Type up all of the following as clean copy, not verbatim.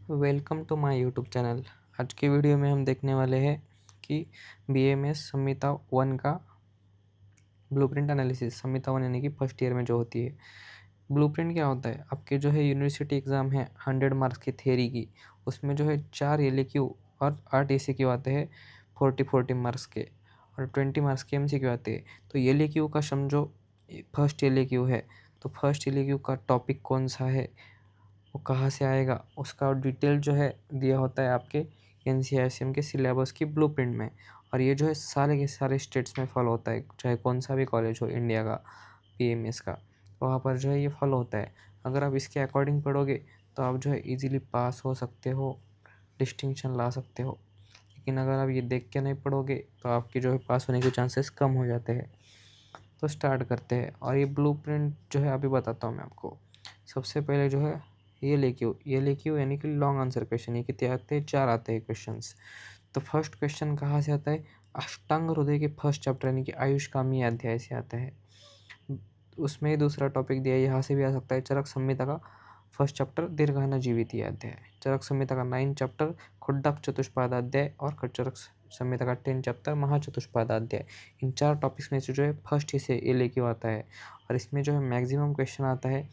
Welcome to my YouTube channel. आज की video में हम देखने वाले हैं कि बीएमएस संहिता 1 का ब्लूप्रिंट एनालिसिस। संहिता 1 यानी कि फर्स्ट ईयर में जो होती है। ब्लूप्रिंट क्या होता है? आपके जो है यूनिवर्सिटी एग्ज़ाम है 100 मार्क्स की थ्योरी की, उसमें जो है 4 एलएक्यू और 8 एसीक्यू आते हैं 40-40 मार्क्स के, और 20 मार्क्स के एमसीक्यू आते हैं। तो एलएक्यू का समझो फर्स्ट एलएक्यू है, तो फर्स्ट एलएक्यू का टॉपिक कौन सा है, वो कहाँ से आएगा, उसका डिटेल जो है दिया होता है आपके एनसीईआरटी के सिलेबस की ब्लूप्रिंट में। और ये जो है सारे के सारे स्टेट्स में फॉलो होता है, चाहे कौन सा भी कॉलेज हो इंडिया का पीएमएस का, तो वहाँ पर जो है ये फॉलो होता है। अगर आप इसके अकॉर्डिंग पढ़ोगे तो आप जो है इजीली पास हो सकते हो, डिस्टिंक्शन ला सकते हो। लेकिन अगर आप ये देख के नहीं पढ़ोगे तो आपके जो है पास होने के चांसेस कम हो जाते हैं। तो स्टार्ट करते हैं, और ये ब्लूप्रिंट जो है अभी बताता हूँ मैं आपको। सबसे पहले जो है ये लेक्यू यानी कि लॉन्ग आंसर क्वेश्चन। ये कितने आते हैं? 4 आते हैं क्वेश्चंस। तो फर्स्ट क्वेश्चन कहाँ से आता है? अष्टांग हृदय के फर्स्ट चैप्टर यानी कि आयुष्कामी अध्याय से आता है। उसमें ही दूसरा टॉपिक दिया है, यहाँ से भी आ सकता है। चरक संहिता का फर्स्ट चैप्टर दीर्घाना जीवित अध्याय, चरक संहिता का 9 चैप्टर खुड्डक चतुष्पादाध्याय, और चरक संहिता का 10 चैप्टर महाचतुष्पादाध्याय। इन 4 टॉपिक्स में से जो है फर्स्ट से ये लेके आता है, और इसमें जो है मैक्सिमम क्वेश्चन आता है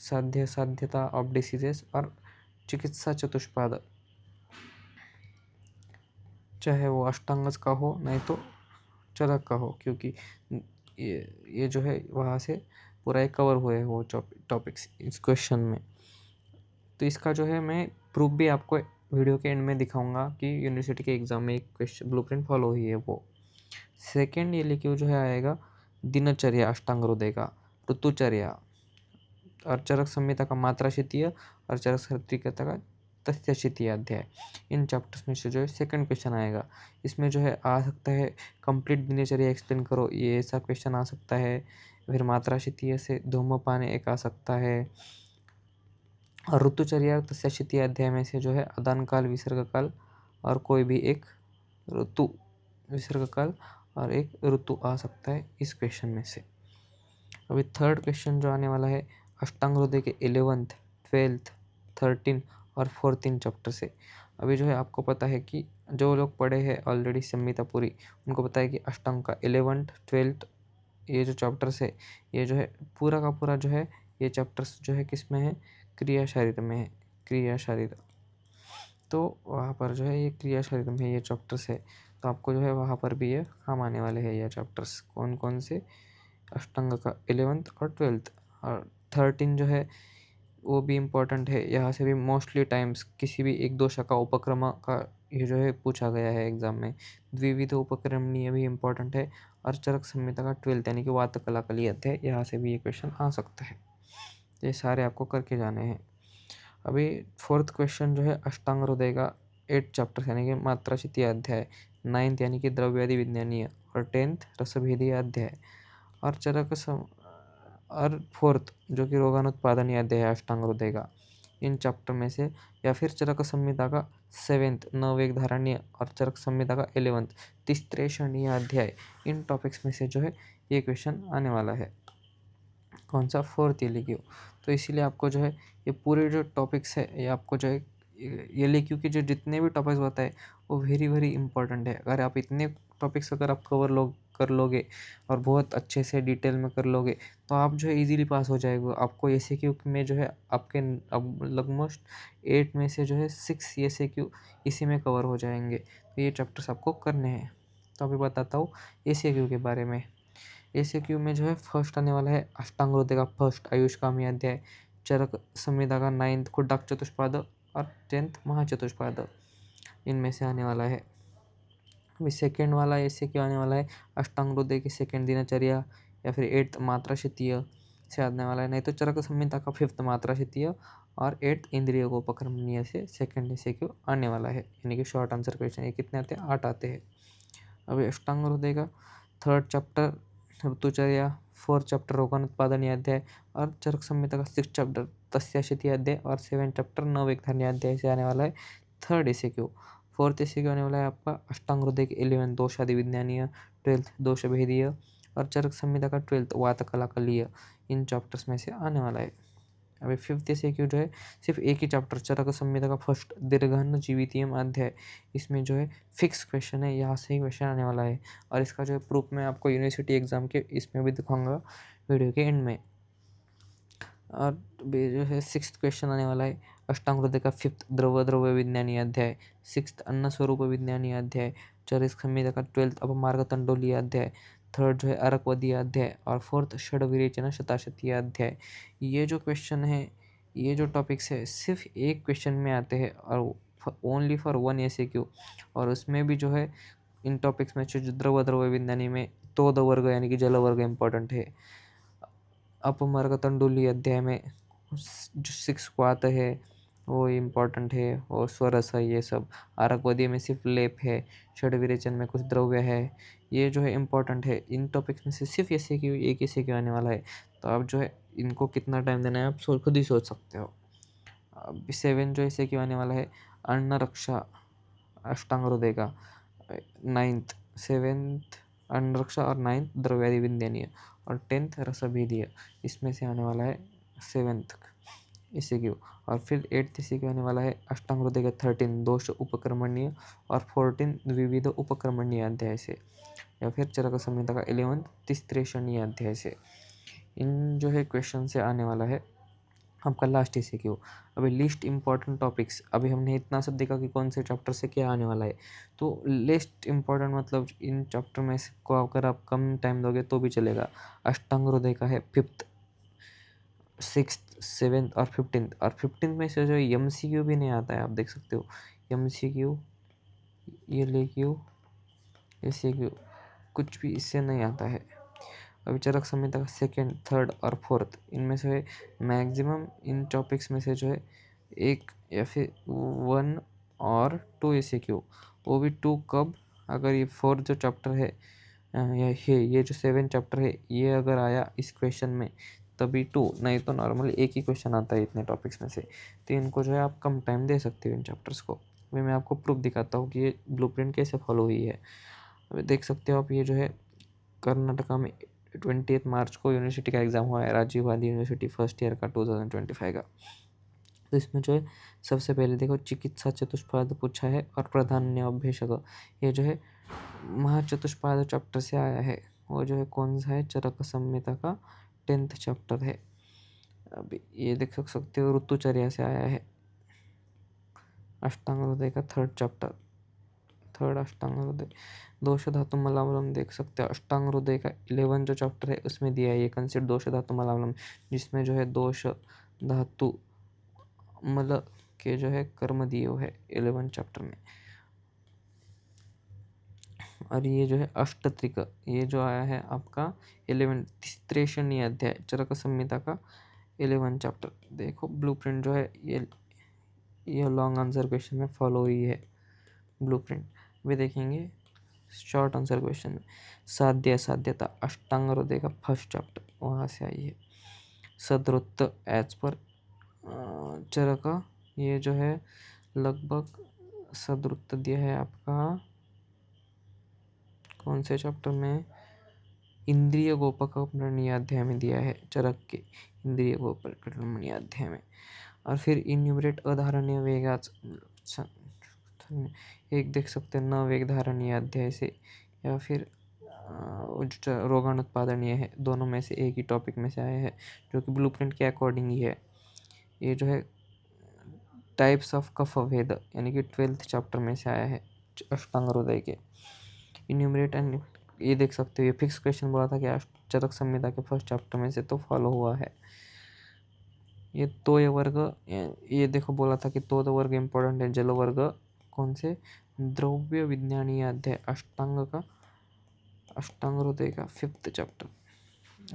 साध्यता ऑफ डिसीजेस और चिकित्सा चतुष्पाद, चाहे वो अष्टांगज का हो नहीं तो चरक का हो, क्योंकि ये जो है वहाँ से पूरा एक कवर हुए हैं वो टॉपिक्स इस क्वेश्चन में। तो इसका जो है मैं प्रूफ भी आपको वीडियो के एंड में दिखाऊंगा कि यूनिवर्सिटी के एग्ज़ाम में एक क्वेश्चन ब्लूप्रिंट फॉलो हुई है वो। सेकेंड ये लेके जो है आएगा दिनचर्या अष्टांग हृदय का, ऋतुचर्या, और चरक संहिता का मात्रा शितीय, और चरक संहिता का तस्य शितीय अध्याय। इन चैप्टर्स में से जो है सेकंड क्वेश्चन आएगा। इसमें जो है आ सकता है कंप्लीट दिनचर्या एक्सप्लेन करो, ये ऐसा क्वेश्चन आ सकता है। फिर मात्रा शितीय से धूम्रपान एक आ सकता है, और ऋतुचर्या तस्य शितीय अध्याय में से जो है अदान काल, विसर्ग काल, और कोई भी एक ऋतु, विसर्ग काल और एक ऋतु आ सकता है इस क्वेश्चन में से। अभी थर्ड क्वेश्चन जो आने वाला है अष्टांग हृदय के 11th, 12th, 13 और 14 चैप्टर से। अभी जो है आपको पता है कि जो लोग पढ़े हैं ऑलरेडी संहिता पूरी, उनको पता है कि अष्टांग का 11th, 12th ये जो चैप्टर्स है, ये जो है पूरा का पूरा जो है ये चैप्टर्स जो है किस में है? क्रिया शरीर में है, क्रिया शरीर। तो वहाँ पर जो है ये क्रिया शरीर में ये चैप्टर्स है, तो आपको जो है वहाँ पर भी ये काम आने वाले हैं ये चैप्टर्स। कौन कौन से? अष्टांग का 11th और 12th, और 13 जो है वो भी इम्पोर्टेंट है। यहाँ से भी मोस्टली टाइम्स किसी भी एक दो शाखा उपक्रम का ये जो है पूछा गया है एग्जाम में। द्विविध उपक्रमणीय भी इम्पोर्टेंट है, और चरक संहिता का 12th यानी कि वात कला कली अध्याय, यहाँ से भी ये क्वेश्चन आ सकता है। ये सारे आपको करके जाने हैं। अभी फोर्थ क्वेश्चन जो है अष्टांग हृदय का 8 चैप्टर यानी कि मात्रा शितीय अध्याय, 9th यानी कि द्रव्यादि विज्ञानीय, और 10th रसभेदीय अध्याय, और और फोर्थ जो कि रोगानुत्पादन अध्याय है अष्टांग हृदय का। इन चैप्टर में से, या फिर चरक संहिता का 7th नववेग धारण्य, और चरक संहिता का 11th तिस्त्रेषणीय अध्याय। इन टॉपिक्स में से जो है ये क्वेश्चन आने वाला है। कौन सा? फोर्थ एलक्यू। तो इसीलिए आपको जो है ये पूरे जो टॉपिक्स है ये आपको जो है एलक्यू के जो जितने भी टॉपिक्स बताए वो वेरी वेरी इंपॉर्टेंट है। अगर आप इतने टॉपिक्स अगर आप कर लोगे और बहुत अच्छे से डिटेल में कर लोगे तो आप जो है इजीली पास हो जाएगा। आपको एसएक्यू में जो है आपके अब लगभग 8 में से जो है 6 एसएक्यू इसी में कवर हो जाएंगे। तो ये चैप्टर्स आपको करने हैं। तो अभी बताता हूँ एसएक्यू के बारे में। एसएक्यू में जो है फर्स्ट आने वाला है अष्टांग हृदय का फर्स्ट आयुष्कामी अध्याय, चरक संहिता का 9th खुड्डक चतुष्पाद, और 10th महाचतुष्पाद, इनमें से आने वाला है। अभी सेकेंड वाला एसएक्यू आने वाला है अष्टांग हृदय की सेकेंड दिनचर्या, या फिर 8th मात्रा शितीय से आने वाला है, नहीं तो चरक संहिता का 5th मात्रा शितीय, और 8th इंद्रिय को उपक्रमणीय से सेकेंड एसएक्यू आने वाला है। यानी कि शॉर्ट आंसर क्वेश्चन ये कितने आते हैं? 8 आते हैं। अभी अष्टांग हृदय का थर्ड चैप्टर ऋतुचर्या, फोर्थ चैप्टर रोगानुत्पादन अध्याय, और चरक संहिता का 6th चैप्टर तस्याशिति अध्याय, और 7th चैप्टर नववेग धारण्य अध्याय से आने वाला है थर्ड एसएक्यू। फोर्थ एसएक्यू आने वाला है आपका अष्टांग हृदय के 11th दोषादि विज्ञानीय, 12th दोष भेदीय, और चरक संहिता का 12th वात कला कलीय। इन चैप्टर्स में से आने वाला है। अभी 5th एमसीक्यू जो है सिर्फ एक ही चैप्टर चरक संहिता का फर्स्ट दीर्घान्न जीवितीयम अध्याय, इसमें जो है फिक्स क्वेश्चन है, यहाँ से ही क्वेश्चन आने वाला है। और इसका जो है प्रूफ मैं आपको यूनिवर्सिटी एग्जाम के इसमें भी दिखाऊंगा वीडियो के एंड में। और जो है 6th क्वेश्चन आने वाला है अष्टांग हृदय का 5th द्रव्य विज्ञानी अध्याय, 6th अन्न स्वरूप विज्ञानी अध्याय, चरक संहिता का 12th अपमार्ग तंडोलीय अध्याय, 3rd जो है अरकवदीय अध्याय और 4th षड विरेचन शताशतीय अध्याय। ये जो क्वेश्चन है, ये जो टॉपिक्स है सिर्फ एक क्वेश्चन में आते हैं और ओनली फॉर 1 एमसीक्यू। और उसमें भी जो है इन टॉपिक्स में जो द्रव्य विज्ञानी में तोद वर्ग यानी कि जल वर्ग इम्पोर्टेंट है। अपमार्ग तंडुली अध्याय में जो 6 को आता है वो इम्पोर्टेंट है और स्वरस है ये सब। आरकवदी में सिर्फ लेप है, षड विरेचन में कुछ द्रव्य है, ये जो है इम्पोर्टेंट है। इन टॉपिक्स में से सिर्फ एमसीक्यू एक एमसीक्यू आने वाला है। तो आप जो है इनको कितना टाइम देना है आप खुद ही सोच सकते हो। अब 7 जो एमसीक्यू आने वाला है अन्न रक्षा अष्टांग हृदय का 9th 7th अन्न रक्षा और 9th द्रव्यादि विज्ञानीय और 10th रसभेदीय, इसमें से आने वाला है 7th एमसीक्यू। और फिर 8th एमसीक्यू आने वाला है अष्टांग हृदय का 13 दोष उपक्रमणीय और 14 द्विविध उपक्रमणीय अध्याय से, या फिर चरक संहिता का 11 तिस्त्रेषणीय अध्याय से। इन जो है क्वेश्चन से आने वाला है आपका लास्ट एमसीक्यू। अभी लिस्ट इंपॉर्टेंट टॉपिक्स, अभी हमने इतना सब देखा कि कौन से चैप्टर से क्या आने वाला है। तो लिस्ट इंपॉर्टेंट मतलब इन चैप्टर में से को अगर आप कम टाइम दोगे तो भी चलेगा। अष्टांग हृदय का है 5th 6th 7th और 15th, और 15th में से जो एमसीक्यू भी नहीं आता है, आप देख सकते हो एमसीक्यू ये लेक्यू एमसीक्यू कुछ भी इससे नहीं आता है। अभी चरक संहिता का 2nd 3rd और 4th, इनमें से मैक्सिमम इन टॉपिक्स में से जो है एक या फिर 1 और 2 एमसीक्यू, वो भी 2 कब, अगर ये 4 जो चैप्टर है ये जो 7 चैप्टर है ये अगर आया इस क्वेश्चन में तभी 2, नहीं तो नॉर्मली एक ही क्वेश्चन आता है इतने टॉपिक्स में से। तो इनको जो है आप कम टाइम दे सकते हो इन चैप्टर्स को। अभी मैं आपको प्रूफ दिखाता हूँ कि ये ब्लूप्रिंट कैसे फॉलो हुई है। अभी देख सकते हो आप, ये जो है कर्नाटका में 20 मार्च को यूनिवर्सिटी का एग्ज़ाम हुआ है, Rajiv Gandhi university first year का 2025 का। तो इसमें जो है सबसे पहले देखो चिकित्सा चतुष्पाद पूछा है और प्राधान्य अभ्यासक, ये जो है महाचतुष्पाद चैप्टर से आया है। वो जो है कौन सा है, चरक संहिता का 10th चैप्टर है। अभी ये देख सकते हो ऋतुचर्या से आया है। अष्टांग हृदय का 3rd चैप्टर, 3rd अष्टांग हृदय दोष धातु मलावलम देख सकते हो। अष्टांग हृदय का 11 जो चैप्टर है उसमें दिया है ये कंसिडर दोष धातु मलावलम, जिसमें जो है दोष धातु मल के जो है कर्म दिए हुए है 11 चैप्टर में। और ये जो है अष्टत्रिक, ये जो आया है आपका 11 तिस्त्रेषणीय अध्याय चरक संहिता का 11 चैप्टर। देखो ब्लूप्रिंट जो है ये लॉन्ग आंसर क्वेश्चन में फॉलो हुई है ब्लूप्रिंट। भी देखेंगे शॉर्ट आंसर क्वेश्चन में साध्य असाध्यता अष्टांग हृदय का 1st चैप्टर वहाँ से आई है। सदृत एज पर चरक, ये जो है लगभग सदृत दिया है आपका कौन से चैप्टर में, इंद्रिय गोपकर्मणीय अध्याय में दिया है चरक के इंद्रिय गोपकर्मणीय अध्याय में। और फिर इन्यूमरेट अधारणीय वेगाच एक देख सकते हैं न वेग धारणीय अध्याय से, या फिर रोगाणुत्पादनीय है, दोनों में से एक ही टॉपिक में से आया है जो कि ब्लूप्रिंट के अकॉर्डिंग ही है। ये जो है टाइप्स ऑफ कफ भेद यानी कि 12th चैप्टर में से आया है अष्टांग हृदय के। इन्यूमरेट एंड ये देख सकते हो ये फिक्स क्वेश्चन बोला था कि चरक संहिता के 1st चैप्टर में से तो फॉलो हुआ है। ये तो ये वर्ग, ये देखो बोला था कि तो वर्ग इम्पोर्टेंट है, जल वर्ग कौन से, द्रव्य विज्ञानीय अध्याय अष्टांग हृदय का 5th चैप्टर।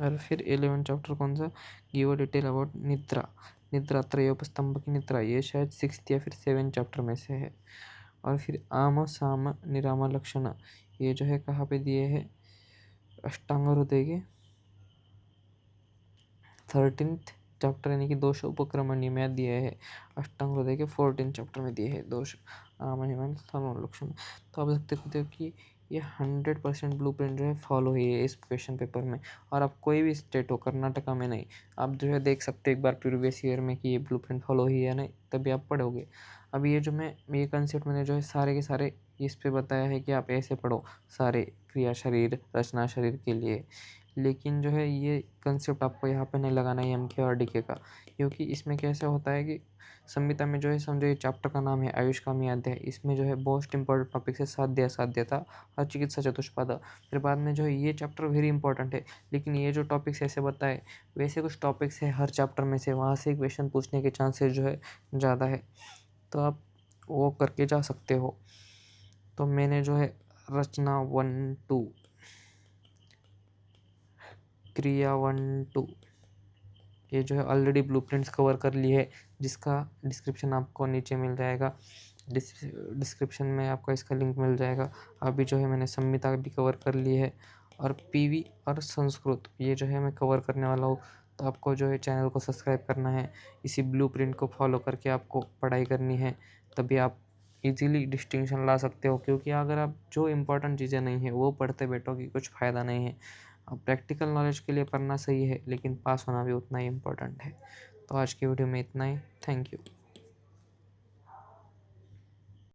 और फिर 11 चैप्टर कौन सा, गिव डिटेल अबाउट निद्रा त्रयोपस्तंभ की निद्रा, ये शायद 6th या फिर 7th चैप्टर में से है। और फिर आम साम निराम लक्षण, ये जो है कहाँ पे दिए हैं, अष्टांग हृदय के 13th चैप्टर यानी कि दोष उपक्रमणीय में दिए है। अष्टांग हृदय के 14th चैप्टर में दिए हैं दोष आम निराम लक्षण। तो आप देख सकते हो कि ये 100% ब्लूप्रिंट जो है फॉलो हुई है इस क्वेश्चन पेपर में। और आप कोई भी स्टेट हो, कर्नाटका में नहीं, आप जो है देख सकते हो एक बार प्रीवियस ईयर में कि ये ब्लूप्रिंट फॉलो हुई है नहीं, तभी आप पढ़ोगे। अब ये जो मैं ये कंसेप्ट मैंने जो है सारे के सारे इस पे बताया है कि आप ऐसे पढ़ो सारे क्रिया शरीर रचना शरीर के लिए। लेकिन जो है ये कंसेप्ट आपको यहाँ पे नहीं लगाना है एम के और डी के का, क्योंकि इसमें कैसे होता है कि संहिता में जो है समझो ये चैप्टर का नाम है आयुष कामी अध्याय, इसमें जो है मोस्ट इंपॉर्टेंट टॉपिक है साध्यता और चिकित्सा चतुष्पाद। फिर बाद में जो है ये चैप्टर वेरी इंपॉर्टेंट है, लेकिन ये जो टॉपिक्स ऐसे बताए वैसे कुछ टॉपिक्स है हर चैप्टर में से, वहाँ से क्वेश्चन पूछने के चांसेस जो है ज़्यादा है, तो आप वो करके जा सकते हो। तो मैंने जो है रचना 1-2, क्रिया 1-2 ये जो है ऑलरेडी ब्लूप्रिंट्स कवर कर ली है, जिसका डिस्क्रिप्शन आपको नीचे मिल जाएगा। डिस्क्रिप्शन में आपको इसका लिंक मिल जाएगा। अभी जो है मैंने संहिता भी कवर कर ली है, और पीवी और संस्कृत ये जो है मैं कवर करने वाला हूँ। तो आपको जो है चैनल को सब्सक्राइब करना है, इसी ब्लूप्रिंट को फॉलो करके आपको पढ़ाई करनी है, तभी आप इजीली डिस्टिंक्शन ला सकते हो। क्योंकि अगर आप जो इम्पोर्टेंट चीज़ें नहीं है वो पढ़ते बैठोगे कुछ फ़ायदा नहीं है। प्रैक्टिकल नॉलेज के लिए पढ़ना सही है, लेकिन पास होना भी उतना ही इम्पोर्टेंट है। तो आज की वीडियो में इतना ही। Thank you.